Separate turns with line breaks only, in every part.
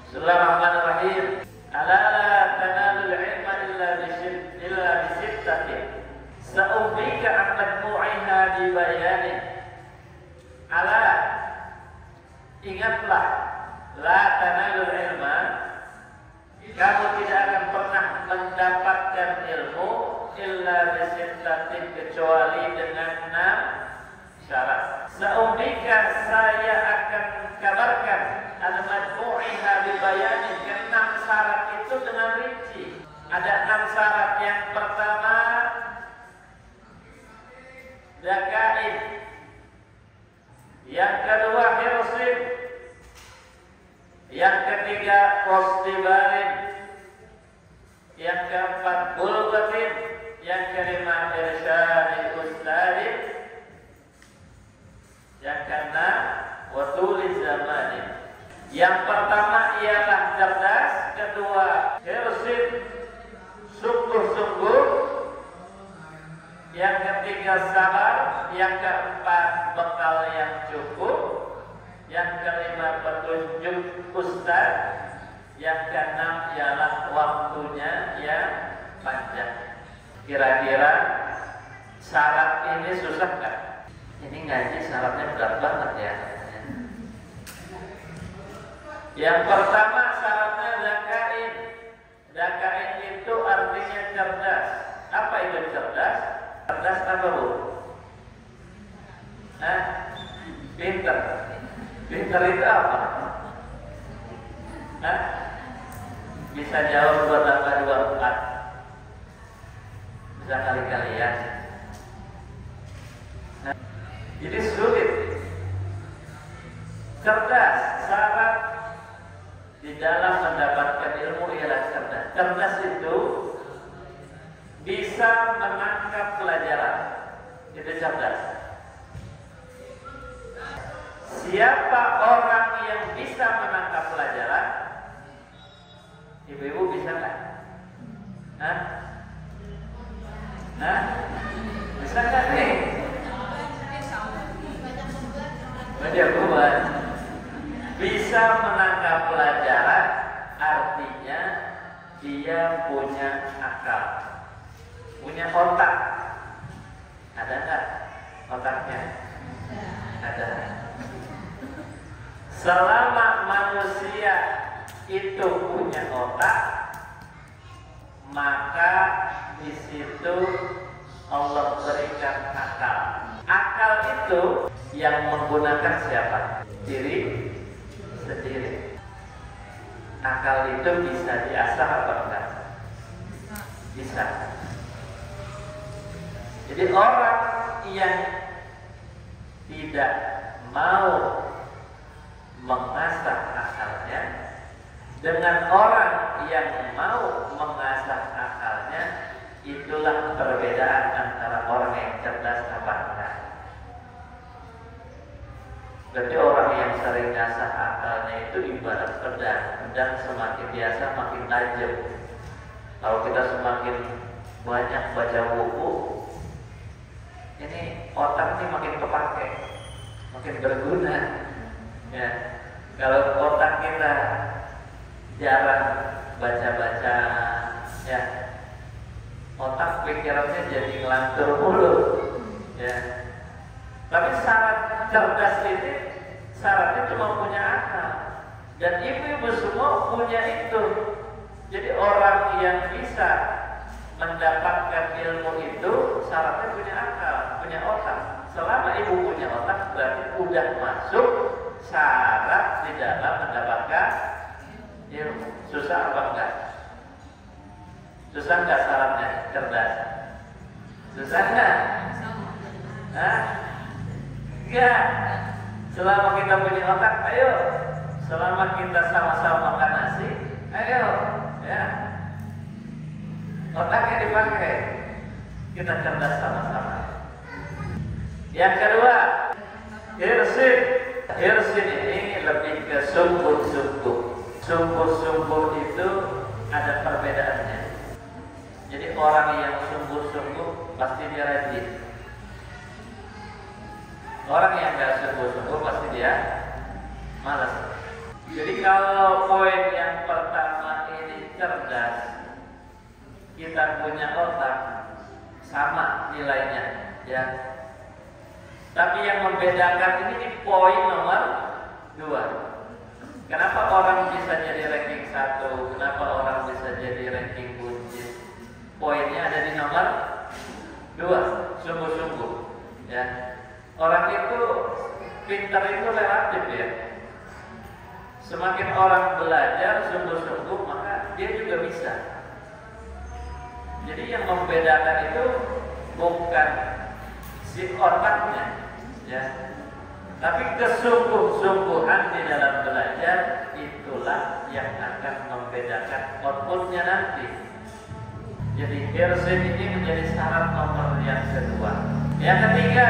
Bismillahirrahmanirrahim. Ala la tanalul ilma illa bisittatin. Sa'ubbika an majmu'iha bi bayanin. Ala, ingatlah, la tanalul ilma, kamu tidak akan pernah mendapatkan ilmu illa bisittatin, kecuali dengan 6 syarat. Sa'ubbika, saya akan kabarkan al-majmu'iha bibayanin, ke 6 syarat itu dengan rinci. Ada 6 syarat. Yang pertama, zakain. Yang kedua, hirsin. Yang ketiga, wastibarin. Yang keempat, bulgatin. Yang kelima, irsyadil ustadin. Yang keenam, watuli zamanin. Yang pertama ialah cerdas, kedua hirsin, sungguh-sungguh, yang ketiga sabar, yang keempat bekal yang cukup, yang kelima petunjuk ustaz, yang keenam ialah waktunya yang panjang. Kira-kira syarat ini susah kan? Ini ngaji syaratnya berat banget ya. Yang pertama syaratnya zakain. Zakain itu artinya cerdas. Apa itu cerdas? Cerdas apa bu? Pinter. Pinter itu apa? Bisa jawab 2 tambah 2 4. Bisa kali-kalian. Jadi sulit. Cerdas, syarat di dalam mendapatkan ilmu ialah cerdas. Cerdas itu bisa menangkap pelajaran. Itu cerdas. Siapa orang yang bisa menangkap pelajaran? Ibu-ibu bisa nggak? Bisa nggak nih? Baca buat. Bisa menangkap pelajaran artinya dia punya akal, punya otak. Ada nggak otaknya? Ada. Selama manusia itu punya otak, maka di situ Allah berikan akal. Akal itu yang menggunakan siapa? Diri sendiri. Akal itu bisa diasah apa enggak? Bisa. Jadi orang yang tidak mau mengasah akalnya dengan orang yang mau mengasah akalnya, itulah perbedaan antara orang yang cerdas apa enggak. Berarti orang yang sering ngasah akalnya itu ibarat pedang. Pedang semakin biasa makin tajam. Kalau kita semakin banyak baca buku, ini otak ini makin kepake, makin berguna. Ya, kalau otak kita jarang baca-baca, ya, otak pikirannya jadi ngelantur mulu. Ya. Tapi syarat cerdas ini syaratnya cuma punya akal. Dan ibu-ibu semua punya itu. Jadi orang yang bisa mendapatkan ilmu itu syaratnya punya akal, punya otak. Selama ibu punya otak berarti udah masuk syarat di dalam mendapatkan ilmu. Susah apa enggak? Susah enggak syaratnya cerdas? Susah enggak? Enggak. Selama kita punya otak, ayo. Selama kita sama-sama makan nasi, ayo, ya. Otaknya dipakai. Kita cerdas sama-sama. Yang kedua, hirsin. Hirsin ini lebih ke sungguh-sungguh. Sungguh-sungguh itu ada perbedaannya. Jadi orang yang sungguh-sungguh pasti dia rajin. Orang yang gak sungguh-sungguh pasti dia malas. Jadi kalau poin yang kita punya otak sama nilainya, ya. Tapi yang membedakan ini di poin nomor 2. Kenapa orang bisa jadi ranking 1? Kenapa orang bisa jadi ranking buncit? Poinnya ada di nomor 2. Sungguh-sungguh, ya. Orang itu pintar itu relatif, ya. Semakin orang belajar sungguh-sungguh, maka dia juga bisa. Jadi yang membedakan itu bukan si otaknya, ya, tapi kesungguh-sungguhan di dalam belajar. Itulah yang akan membedakan outputnya nanti. Jadi hirsin ini menjadi syarat nomor yang kedua. Yang ketiga,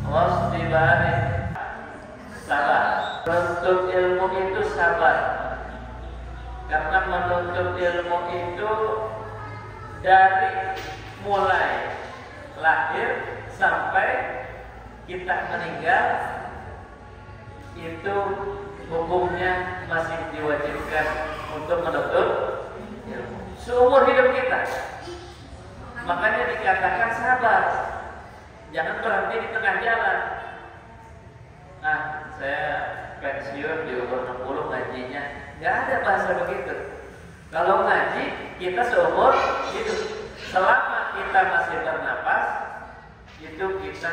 wasdibari, sabar. Menuntut ilmu itu sabar, karena menuntut ilmu itu dari mulai lahir sampai kita meninggal itu hukumnya masih diwajibkan untuk menuntut ilmu seumur hidup kita. Makanya dikatakan sabar, jangan berhenti di tengah jalan. Nah, saya pensiun di umur 60 ngajinya, nggak ada bahasa begitu. Kalau ngaji kita seumur hidup, selama kita masih bernapas, itu kita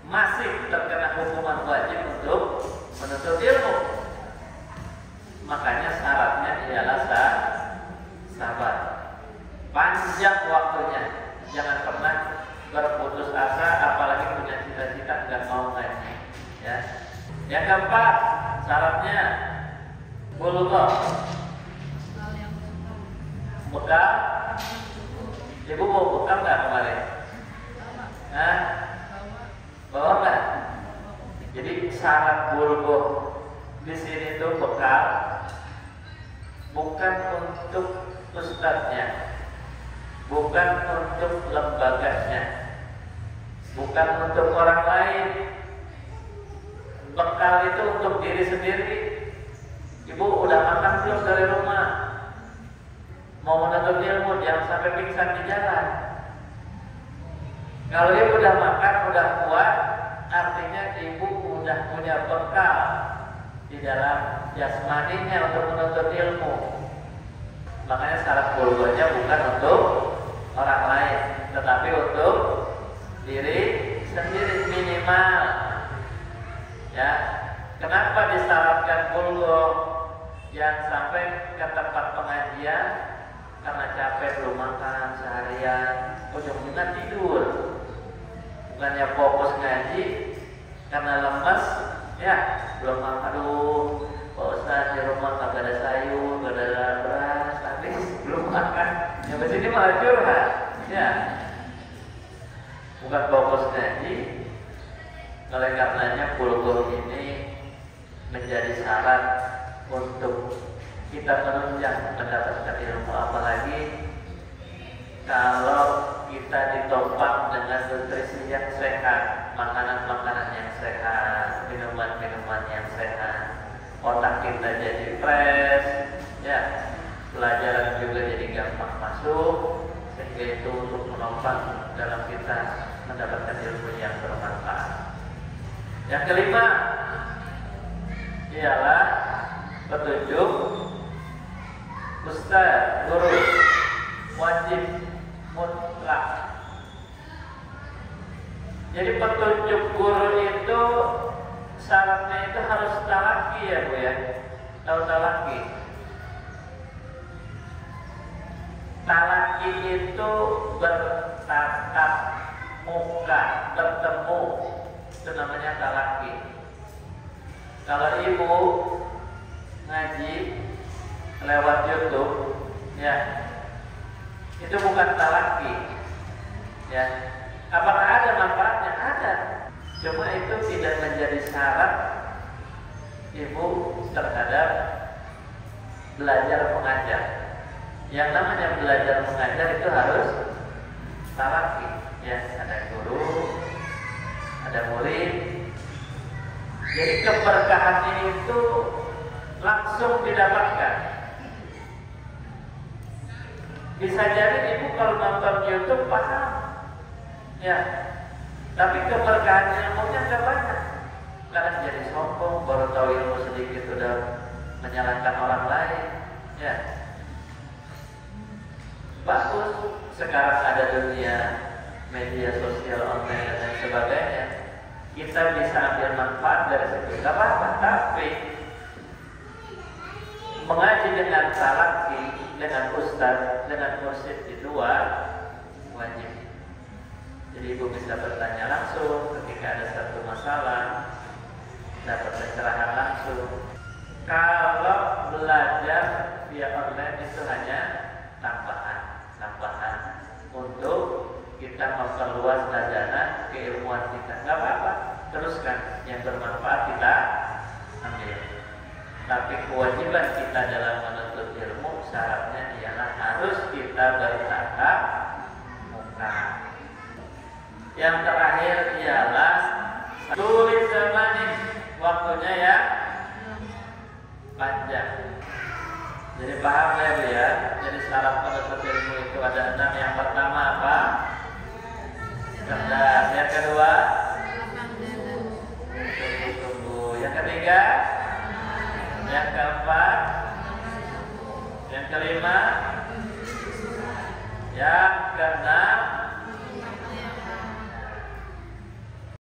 masih terkena hukuman wajib untuk menuntut ilmu. Makanya syaratnya ialah sabar, panjang waktunya, jangan pernah berputus asa, apalagi punya cita-cita nggak mau ngaji, ya. Yang keempat, syaratnya bulugh, bekal. Ibu mau bekal nggak kemarin? Nah, bawa nggak? Jadi syarat bulugh di sini tuh bekal, bukan untuk ustadznya, bukan untuk lembaganya, bukan untuk orang lain. Bekal itu untuk diri sendiri. Ibu udah makan belum dari rumah? Mau menuntut ilmu, jangan sampai pingsan di jalan. Kalau ibu udah makan, udah kuat, artinya ibu udah punya bekal di dalam jasmaninya untuk menuntut ilmu. Makanya syarat bulughnya bukan untuk orang lain, tetapi untuk diri sendiri minimal. Ya, kenapa disyaratkan bulugh? Jangan sampai ke tempat pengajian karena capek belum makan seharian, ujung-ujungnya tidur. Bukannya fokus ngaji karena lemas, ya belum makan. Aduh, Pak Ustadz di rumah kagak ada sayur, kagak ada beras, tapi belum makan. Yang kesini malah curhat, ya. Bukan fokus ngaji. Oleh karenanya bulugh ini menjadi syarat untuk kita menunjang mendapatkan ilmu, apalagi kalau kita ditopang dengan nutrisi yang sehat, makanan-makanan yang sehat, minuman-minuman yang sehat, otak kita jadi fresh, ya, pelajaran juga jadi gampang masuk, sehingga itu untuk menopang dalam kita mendapatkan ilmu yang bermanfaat. Yang kelima ialah petunjuk ustaz, guru, wajib mutlak. Jadi petunjuk guru itu syaratnya itu harus talaki, ya Bu, ya. Tahu talaki? Talaki itu bertatap muka, bertemu, itu namanya talaki. Kalau ibu ngaji lewat YouTube, ya, itu bukan talaki, ya. Apakah ada manfaatnya? Ada. Cuma itu tidak menjadi syarat ibu terhadap belajar mengajar. Yang namanya belajar mengajar itu harus talaki, ya. Ada guru, ada murid. Jadi keberkahan itu langsung didapatkan. Bisa jadi ibu kalau nonton YouTube paham, ya, tapi keberkahan ilmunya nggak banyak. Kadang jadi sombong, baru tahu ilmu sedikit sudah menyalahkan orang lain, ya. Bagus sekarang ada dunia media sosial online dan sebagainya. Kita bisa ambil manfaat dari situ, nggak apa-apa. Tapi mengaji dengan talaki, dengan ustaz, dengan mursyid itu wajib. Jadi ibu bisa bertanya langsung ketika ada satu masalah, dapat pencerahan langsung. Kalau belajar via online itu hanya tambahan untuk kita memperluas khazanah keilmuan kita. Nggak apa-apa, teruskan, yang bermanfaat kita ambil. Tapi kewajiban kita dalam menuntut ilmu syaratnya ialah harus kita bertatap muka. Yang terakhir ialah tulis zamanin, waktunya ya panjang. Jadi paham ya Bu ya. Jadi syarat penuntut ilmu itu ada 6. Yang pertama apa? Cerdas. Yang kedua, tunggu. Yang ketiga, yang keempat, yang kelima, yang keenam,